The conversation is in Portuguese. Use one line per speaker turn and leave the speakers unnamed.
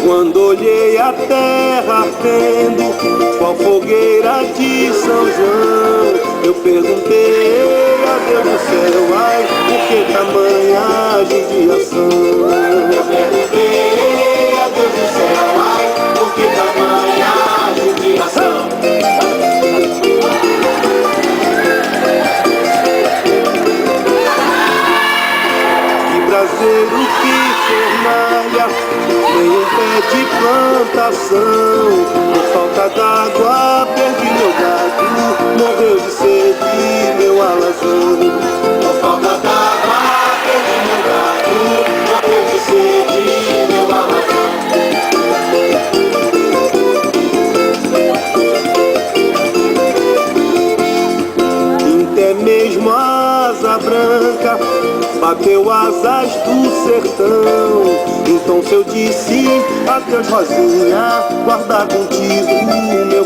Quando olhei a terra ardendo, qual fogueira de São João, eu perguntei a Deus do céu, ai, por que tamanha judiação? Eu perguntei a Deus do céu, ai, por que tamanha judiação? Que braseiro, que fornalha, nem um pé de plantação. Por falta d'água perdi meu gado, morreu de sede meu alazão. Por falta d'água perdi meu gado, morreu de sede meu alazão. Até mesmo a asa branca bateu asas do sertão. Então se eu disse adeus, Rosinha, guarda contigo meu